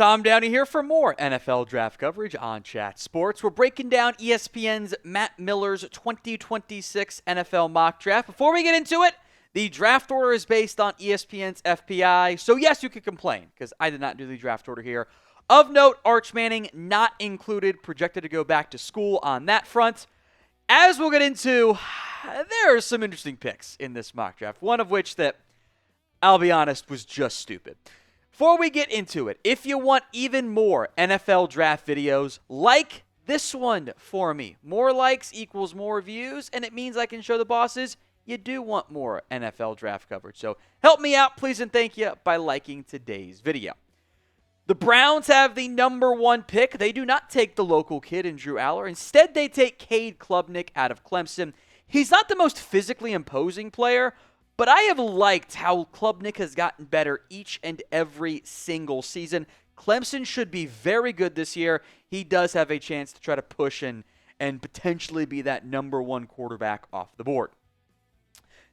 Tom Downey here for more NFL draft coverage on Chat Sports. We're breaking down ESPN's Matt Miller's 2026 NFL mock draft. Before we get into it, the draft order is based on ESPN's FPI. So yes, you could complain because I did not do the draft order here. Of note, Arch Manning not included, projected to go back to school on that front. As we'll get into, there are some interesting picks in this mock draft, one of which that, I'll be honest, was just stupid. Before we get into it, if you want even more NFL draft videos, like this one for me. More likes equals more views, and it means I can show the bosses you do want more NFL draft coverage. So help me out, please, and thank you by liking today's video. The Browns have the number 1 pick. They do not take the local kid in Drew Aller. Instead, they take Cade Klubnik out of Clemson. He's not the most physically imposing player, but I have liked how Klubnik has gotten better each and every single season. Clemson should be very good this year. He does have a chance to try to push and potentially be that number 1 quarterback off the board.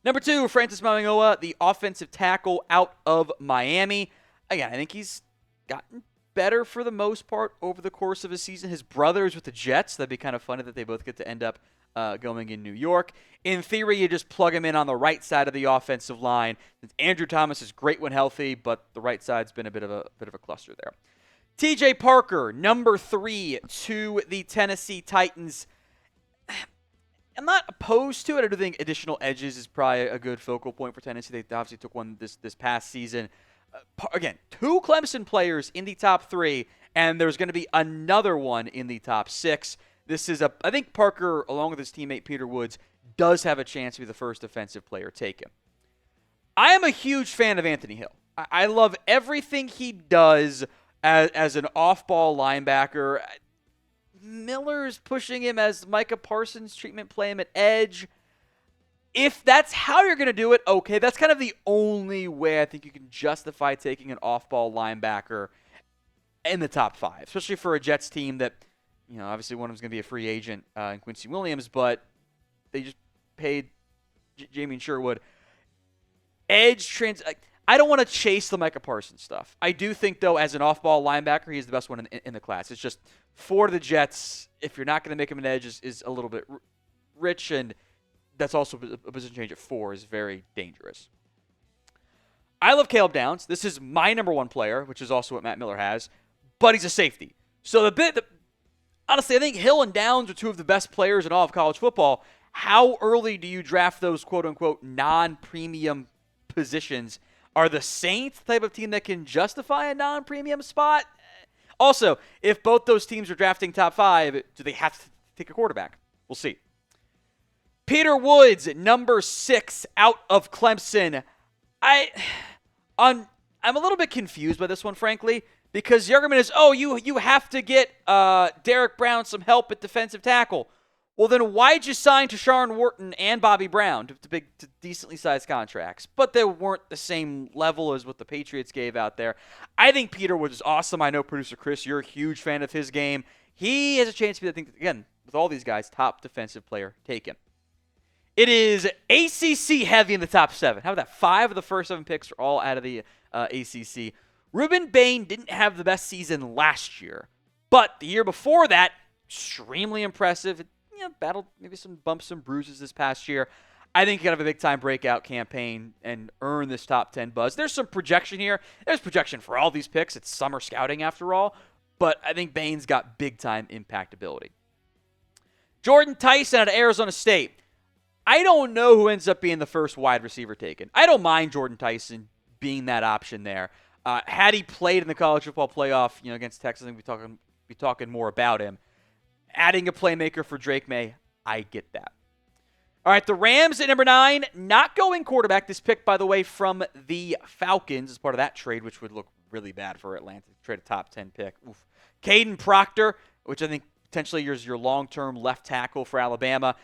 Number 2, Francis Mauigoa, the offensive tackle out of Miami. Again, I think he's gotten better for the most part over the course of a season. His brother is with the Jets. That'd be kind of funny that they both get to end up going in New York. In theory, you just plug him in on the right side of the offensive line. Andrew Thomas is great when healthy, but the right side's been a bit of a cluster there. T.J. Parker, number 3 to the Tennessee Titans. I'm not opposed to it. I do think additional edges is probably a good focal point for Tennessee. They obviously took one this past season. Again, 2 Clemson players in the top 3, and there's going to be another one in the top 6. I think Parker, along with his teammate Peter Woods, does have a chance to be the first defensive player taken. I am a huge fan of Anthony Hill. I love everything he does as an off-ball linebacker. Miller's pushing him as Micah Parsons treatment, play him at edge. If that's how you're going to do it, okay, that's kind of the only way I think you can justify taking an off-ball linebacker in the top 5, especially for a Jets team that, obviously one of them's going to be a free agent in Quincy Williams, but they just paid Jamie Sherwood. I don't want to chase the Micah Parsons stuff. I do think, though, as an off-ball linebacker, he's the best one in the class. It's just for the Jets, if you're not going to make him an edge, is a little bit rich, and that's also a position change at 4 is very dangerous. I love Caleb Downs. This is my number 1 player, which is also what Matt Miller has, but he's a safety. So honestly, I think Hill and Downs are 2 of the best players in all of college football. How early do you draft those quote-unquote non-premium positions? Are the Saints the type of team that can justify a non-premium spot? Also, if both those teams are drafting top 5, do they have to take a quarterback? We'll see. Peter Woods, number 6 out of Clemson. I'm a little bit confused by this one, frankly, because the argument is, you have to get Derek Brown some help at defensive tackle. Well, then why'd you sign Tashawn Wharton and Bobby Brown to decently sized contracts? But they weren't the same level as what the Patriots gave out there. I think Peter Woods is awesome. I know, producer Chris, you're a huge fan of his game. He has a chance to be, I think, again, with all these guys, top defensive player taken. It is ACC heavy in the top 7. How about that? 5 of the first 7 picks are all out of the ACC. Rueben Bain didn't have the best season last year, but the year before that, extremely impressive. Battled maybe some bumps and bruises this past year. I think he could have a big-time breakout campaign and earn this top 10 buzz. There's some projection here. There's projection for all these picks. It's summer scouting after all, but I think Bain's got big-time impactability. Jordan Tyson out of Arizona State. I don't know who ends up being the first wide receiver taken. I don't mind Jordan Tyson being that option there. Had he played in the college football playoff, against Texas, I think we'd be talking more about him. Adding a playmaker for Drake May, I get that. All right, the Rams at number 9, not going quarterback. This pick, by the way, from the Falcons as part of that trade, which would look really bad for Atlanta to trade a top 10 pick. Oof. Caden Proctor, which I think potentially is your long-term left tackle for Alabama.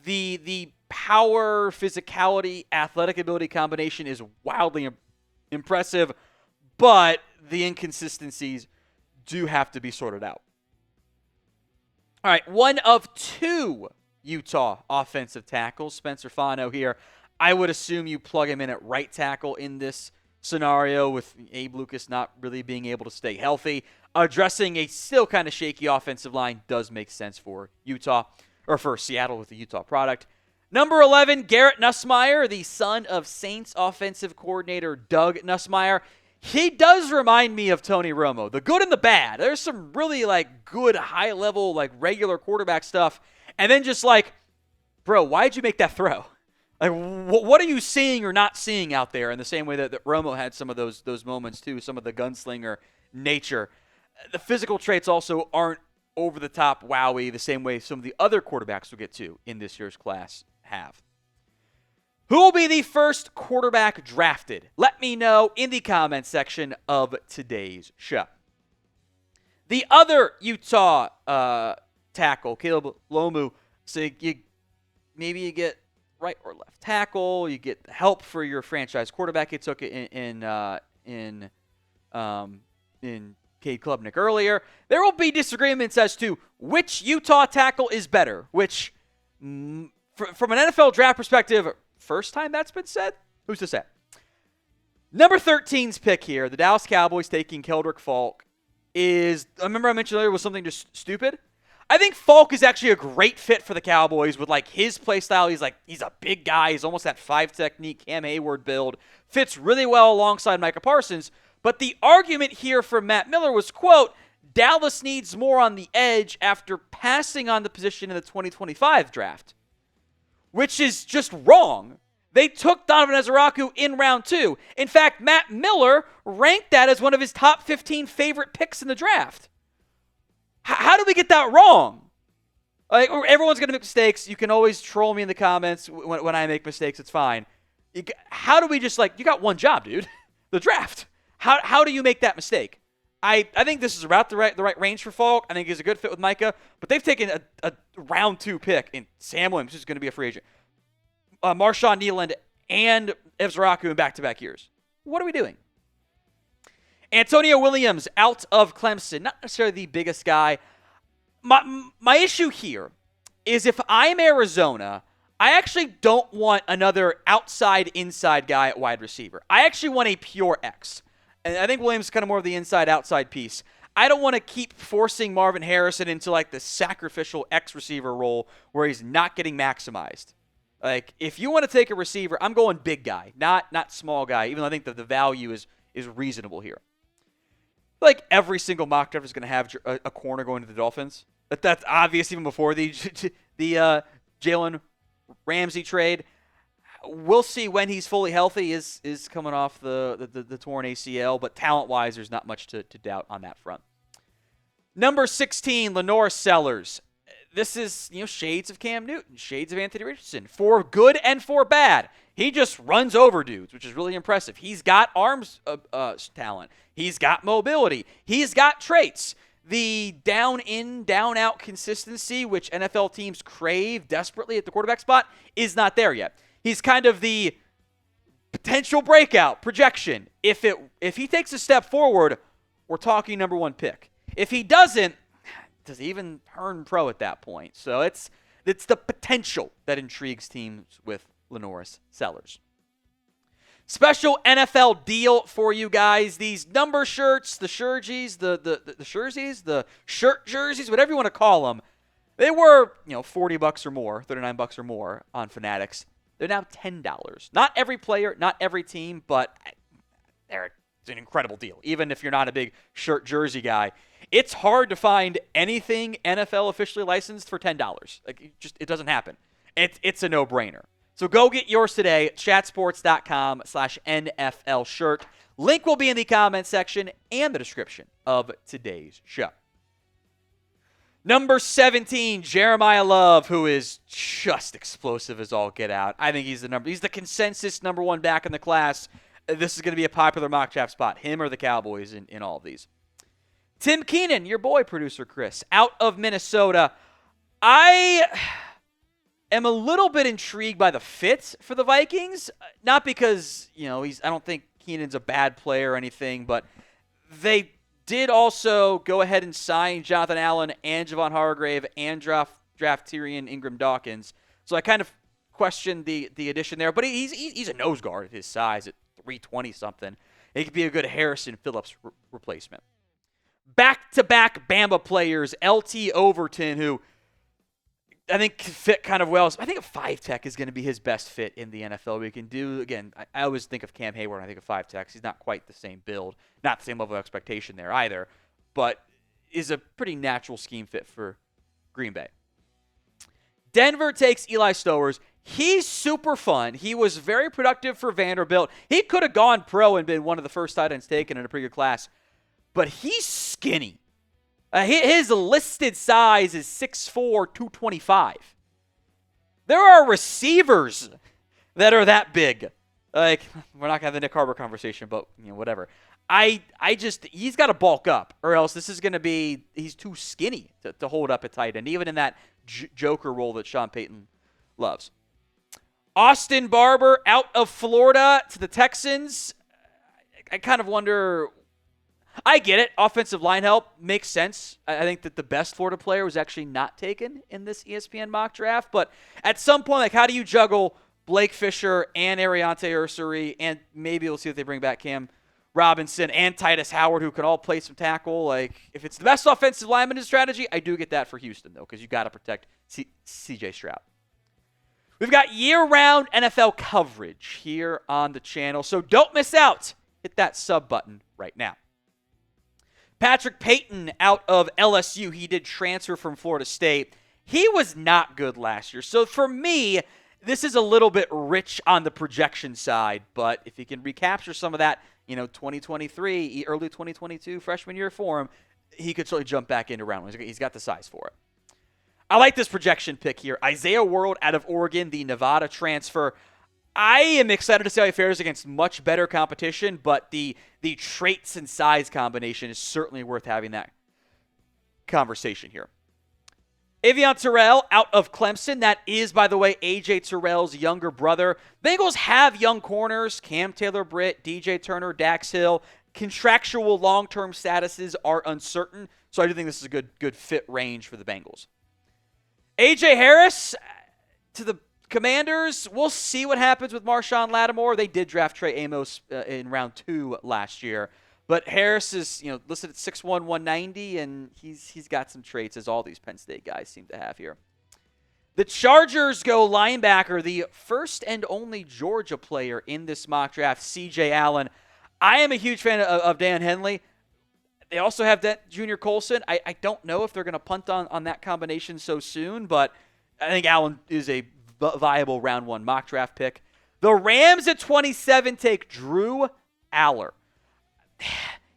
The power, physicality, athletic ability combination is wildly impressive, but the inconsistencies do have to be sorted out. All right, one of 2 Utah offensive tackles, Spencer Fano here. I would assume you plug him in at right tackle in this scenario with Abe Lucas not really being able to stay healthy. Addressing a still kind of shaky offensive line does make sense for Utah, or for Seattle with the Utah product. Number 11, Garrett Nussmeier, the son of Saints offensive coordinator Doug Nussmeier. He does remind me of Tony Romo, the good and the bad. There's some really good high-level regular quarterback stuff, and then just bro, why'd you make that throw? What are you seeing or not seeing out there? In the same way that Romo had some of those moments too, some of the gunslinger nature. The physical traits also aren't over the top wowie the same way some of the other quarterbacks we'll get to in this year's class have. Who will be the first quarterback drafted? Let me know in the comments section of today's show. The other Utah tackle, Caleb Lomu, so maybe you get right or left tackle, you get help for your franchise quarterback. You took it in Cade Klubnik earlier. There will be disagreements as to which Utah tackle is better, which from an NFL draft perspective, first time that's been said? Who's to say? Number 13's pick here, the Dallas Cowboys taking Keldrick Faulk, I remember I mentioned earlier was something just stupid. I think Faulk is actually a great fit for the Cowboys with his play style. He's a big guy. He's almost that 5 technique Cam Hayward build. Fits really well alongside Micah Parsons. But the argument here from Matt Miller was, quote, Dallas needs more on the edge after passing on the position in the 2025 draft. Which is just wrong. They took Donovan Ezeraku in round 2. In fact, Matt Miller ranked that as one of his top 15 favorite picks in the draft. How do we get that wrong? Everyone's going to make mistakes. You can always troll me in the comments when I make mistakes. It's fine. How do we just you got one job, dude? The draft. How do you make that mistake? I think this is about the right range for Faulk. I think he's a good fit with Micah. But they've taken a round 2 pick in Sam Williams, who's going to be a free agent. Marshawn Nealand and Ezeraku in back-to-back years. What are we doing? Antonio Williams out of Clemson. Not necessarily the biggest guy. My issue here is if I'm Arizona, I actually don't want another outside-inside guy at wide receiver. I actually want a pure X. And I think Williams is kind of more of the inside-outside piece. I don't want to keep forcing Marvin Harrison into the sacrificial X receiver role where he's not getting maximized. If you want to take a receiver, I'm going big guy, not small guy, even though I think that the value is reasonable here. Every single mock draft is going to have a corner going to the Dolphins. That's obvious even before the Jalen Ramsey trade. We'll see when he's fully healthy. Is coming off the torn ACL, but talent-wise, there's not much to doubt on that front. Number 16, Lenore Sellers. This is shades of Cam Newton, shades of Anthony Richardson, for good and for bad. He just runs over dudes, which is really impressive. He's got arms talent. He's got mobility. He's got traits. The down-in, down-out consistency, which NFL teams crave desperately at the quarterback spot, is not there yet. He's kind of the potential breakout projection. If he takes a step forward, we're talking number 1 pick. If he doesn't, does he even turn pro at that point? So it's the potential that intrigues teams with Lenoris Sellers. Special NFL deal for you guys. These number shirts, the jerseys, the jerseys, the shirt jerseys, whatever you want to call them. They were, $40 or more, $39 or more on Fanatics. They're now $10. Not every player, not every team, but it's an incredible deal. Even if you're not a big shirt jersey guy, it's hard to find anything NFL officially licensed for $10. It doesn't happen. It's a no-brainer. So go get yours today, chatsports.com/NFL shirt. Link will be in the comments section and the description of today's show. Number 17, Jeremiah Love, who is just explosive as all get out. I think he's the consensus number 1 back in the class. This is going to be a popular mock draft spot, him or the Cowboys in all of these. Tim Keenan, your boy, producer Chris, out of Minnesota. I am a little bit intrigued by the fit for the Vikings. Not because, I don't think Keenan's a bad player or anything, but they did also go ahead and sign Jonathan Allen and Javon Hargrave and draft Tyrion Ingram-Dawkins. So I kind of questioned the addition there. But he's a nose guard at his size at 320-something. He could be a good Harrison Phillips replacement. Back-to-back Bama players, LT Overton, who I think fit kind of well. I think a 5-tech is going to be his best fit in the NFL. We can do, again, I always think of Cam Hayward when I think of 5-techs. He's not quite the same build, not the same level of expectation there either, but is a pretty natural scheme fit for Green Bay. Denver takes Eli Stowers. He's super fun. He was very productive for Vanderbilt. He could have gone pro and been one of the first tight ends taken in a pretty good class, but he's skinny. His listed size is 6'4", 225. There are receivers that are that big. Like, we're not going to have the Nick Harbor conversation, but whatever. He's got to bulk up, or else this is going to be, he's too skinny to hold up at tight end, even in that joker role that Sean Payton loves. Austin Barber out of Florida to the Texans. I kind of wonder, I get it. Offensive line help makes sense. I think that the best Florida player was actually not taken in this ESPN mock draft, but at some point, like, how do you juggle Blake Fisher and Ariante Ursary, and maybe we'll see if they bring back Cam Robinson and Titus Howard, who can all play some tackle. Like, if it's the best offensive lineman strategy, I do get that for Houston, though, because you got to protect C.J. Stroud. We've got year-round NFL coverage here on the channel, so don't miss out. Hit that sub button right now. Patrick Payton out of LSU. He did transfer from Florida State. He was not good last year. So for me, this is a little bit rich on the projection side, but if he can recapture some of that, 2023, early 2022 freshman year form, he could certainly jump back into round one. He's got the size for it. I like this projection pick here. Isaiah World out of Oregon, the Nevada transfer. I am excited to see how he fares against much better competition, but the traits and size combination is certainly worth having that conversation here. Avion Terrell out of Clemson. That is, by the way, A.J. Terrell's younger brother. Bengals have young corners, Cam Taylor-Britt, DJ Turner, Dax Hill. Contractual long-term statuses are uncertain, so I do think this is a good fit range for the Bengals. A.J. Harris to the Commanders. We'll see what happens with Marshawn Lattimore. They did draft Trey Amos in round 2 last year. But Harris is, listed at 6'1", 190, and he's got some traits, as all these Penn State guys seem to have here. The Chargers go linebacker, the first and only Georgia player in this mock draft, C.J. Allen. I am a huge fan of Dan Henley. They also have that Junior Colson. I don't know if they're going to punt on that combination so soon, but I think Allen is a viable round 1 mock draft pick. The Rams at 27 take Drew Aller.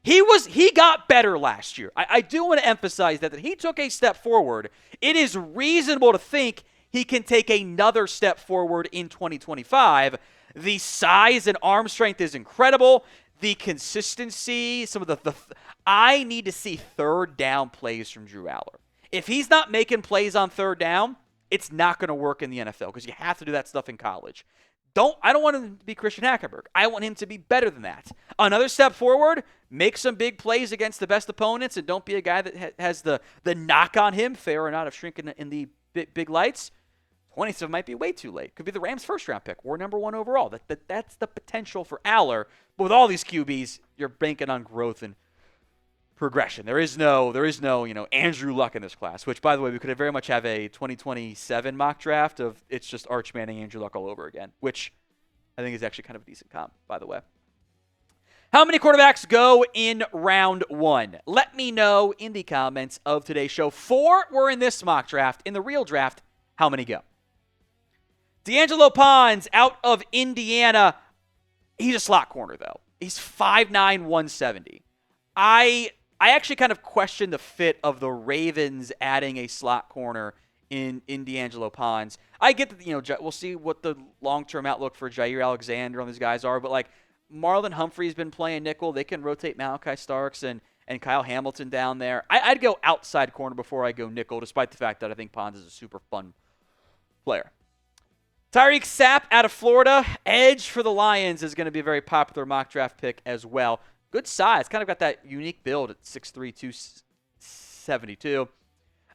He got better last year. I do want to emphasize that he took a step forward. It is reasonable to think he can take another step forward in 2025. The size and arm strength is incredible. The consistency, some of the I need to see third down plays from Drew Aller. If he's not making plays on third down, it's not going to work in the NFL because you have to do that stuff in college. I don't want him to be Christian Hackenberg. I want him to be better than that. Another step forward, make some big plays against the best opponents, and don't be a guy that has the knock on him, fair or not, of shrinking in the big lights. 27 might be way too late. Could be the Rams' first-round pick or number 1 overall. That's the potential for Aller. But with all these QBs, you're banking on growth and progression. There is no Andrew Luck in this class, which, by the way, we could very much have a 2027 mock draft of it's just Arch Manning, Andrew Luck all over again, which I think is actually kind of a decent comp, by the way. How many quarterbacks go in round 1? Let me know in the comments of today's show. 4 were in this mock draft. In the real draft, how many go? D'Angelo Pons out of Indiana. He's a slot corner, though. He's 5'9", 170. I actually kind of question the fit of the Ravens adding a slot corner in D'Angelo Pons. I get that, we'll see what the long-term outlook for Jair Alexander on these guys are, but like Marlon Humphrey's been playing nickel. They can rotate Malachi Starks and Kyle Hamilton down there. I'd go outside corner before I go nickel, despite the fact that I think Pons is a super fun player. Tyreek Sapp out of Florida. Edge for the Lions is going to be a very popular mock draft pick as well. Good size. Kind of got that unique build at 6'3", 272.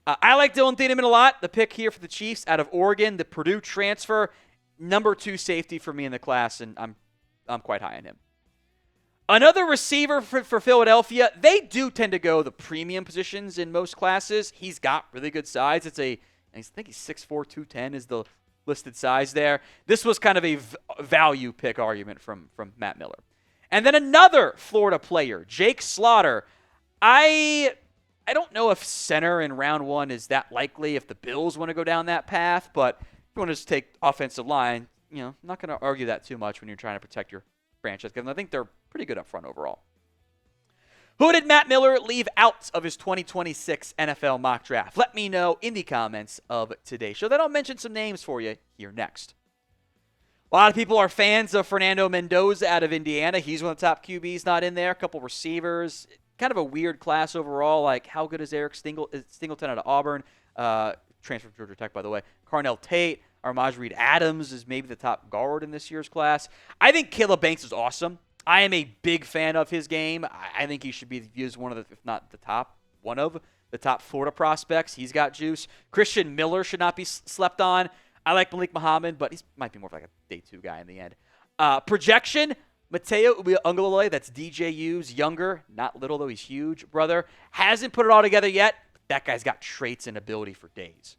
I like Dylan Thieneman a lot. The pick here for the Chiefs out of Oregon. The Purdue transfer. Number 2 safety for me in the class, and I'm quite high on him. Another receiver for Philadelphia, they do tend to go the premium positions in most classes. He's got really good size. I think he's 6'4", 210 is the listed size there. This was kind of a value pick argument from Matt Miller. And then another Florida player, Jake Slaughter. I don't know if center in round 1 is that likely if the Bills want to go down that path, but if you want to just take offensive line, I'm not going to argue that too much when you're trying to protect your franchise, because I think they're pretty good up front overall. Who did Matt Miller leave out of his 2026 NFL mock draft? Let me know in the comments of today's show. Then I'll mention some names for you here next. A lot of people are fans of Fernando Mendoza out of Indiana. He's one of the top QBs not in there. A couple receivers. Kind of a weird class overall. Like, how good is Eric Singleton out of Auburn? Transfer from Georgia Tech, by the way. Carnell Tate. Armaj Reed Adams is maybe the top guard in this year's class. I think Caleb Banks is awesome. I am a big fan of his game. I think he should be viewed as one of the, if not the top, one of the top Florida prospects. He's got juice. Christian Miller should not be slept on. I like Malik Muhammad, but he might be more of like a day 2 guy in the end. Projection, Mateo Ungolole, that's DJU's younger, not little though, he's huge, brother. Hasn't put it all together yet. That guy's got traits and ability for days.